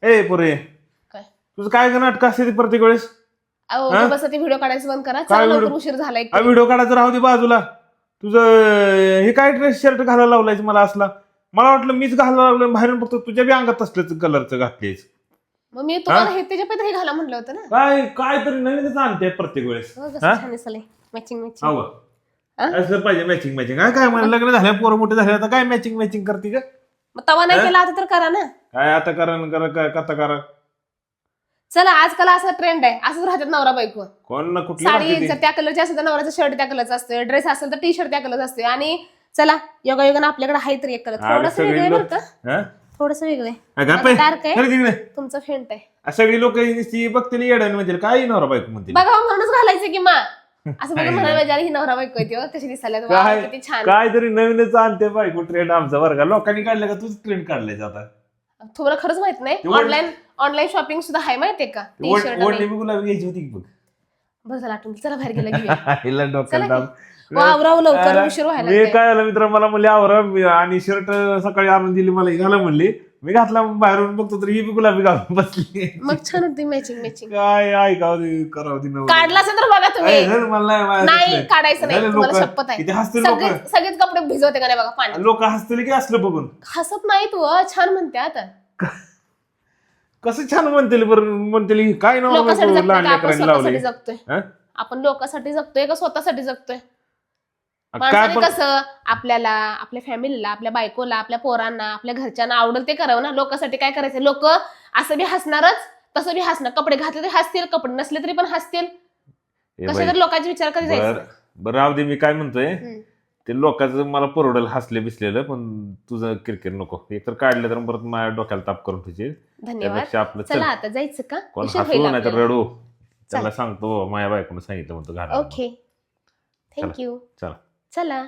ए पोरे काय तुझं काय नाटक असते ती प्रत्येक वेळेस? अहो बस ते व्हिडिओ काढायचं बंद करा. चला लवकर उशीर झालाय. व्हिडिओ काढायचं राहू दे बाजूला. तुझं हे काय ड्रेस शर्ट घालायला लावलायच मला असला? मला वाटलं मीच घालायला लागलो बाहेरून फक्त तुझ्या बी अंगात असल्याच कलरचं घातलीस. मग मी तुम्हाला हे त्याच्या पहिले हे घाला म्हटलं होतं ना. काय तरी नवीनच आणते प्रत्येक वेळेस. मॅचिंग मॅचिंग असं पाहिजे मॅचिंग मॅचिंग. काय मला लग्न झालं पोरं मोठे झाले आता काय मॅचिंग मॅचिंग करते का? मग तवा नाही केला आता तर करा ना. काय आता करा चला आजकाल असा ट्रेंड आहे असंच राहतात नवरा बायको. कोण ना कुठली साडी जर त्या कलरची असेल तर नवऱ्याचा शर्ट त्या कलरचा असतोय. ड्रेस असेल तर टी शर्ट त्या कलरचा असतोय. आणि चला योगायोगानं आपल्याकडे आहे तरी एक कलर थोडंसं वेगळं आहे बरं का. थोडंसं वेगळं आहे. डार्क आहे तुमचं फेंट आहे. सगळी लोक बघतील येडण म्हणजे काय नवरा बायको म्हणते. बघा म्हणूनच घालायचं की मा असं बघून म्हणायला पाहिजे ही नवरा बायको आहे कशी दिसायला किती छान. काय तरी नवीनच आणते बायको ट्रेंड आमचा वर्ग लोकांनी काढलं का तूच ट्रेंड काढलाय आता. तुम्हाला खरंच माहित नाही ऑनलाईन शॉपिंग सुद्धा आहे माहितीये का. टी शर्ट गुलाबी घ्यायची होती बघ. बरं झालं आठवण चला बाहेर गेला घेऊया. डोक्याला आवराव लवकर उशीर व्हायला. मी काय झालं मित्र मला म्हणले आवरा आणि शर्ट सकाळी आणून दिली मला घाला म्हणली. मी घातला बाहेरून बघतो तर ही बी गुलाबी घालून बसली. मग छान होती मॅचिंग काय ऐकाव करावं काढला असेल तर बघा तुम्ही. नाही काढायचं नाही तुम्हाला शपथ आहे. सगळेच कपडे भिजवते का नाही बघा पाणी. लोक हसतील की असलं बघून. हसत नाही तू छान म्हणते आता. कसं छान म्हणतील काय लोकांसाठी जगतोय आपण लोकांसाठी जगतोय का स्वतःसाठी जगतोय. माणसाने कसं आपल्याला आपल्या फॅमिलीला आपल्या बायकोला आपल्या पोरांना आपल्या घरच्यांना आवडेल ते करावं ना. लोकांसाठी काय करायचं. लोक असं बी हसणारच तसं बी हसणार. कपडे घातले तरी हसतील कपडे नसले तरी पण हसतील. कशा तर लोकांचे विचार कधी जायचं. बरं राहू दे मी काय म्हणतोय ते लोकांचं मला परवडेल हसले बिसलेलं पण तुझं किरकिर नको. एक तर काढलं तर परत माझ्या डोक्याला ताप करून ठेवशील. धन्यवाद. चला आता जायचं का. कोण हसू नाही तर रडू. त्याला सांगतो माझ्या बायकोनं सांगितलं म्हणतो घाला. Okay thank you. चला.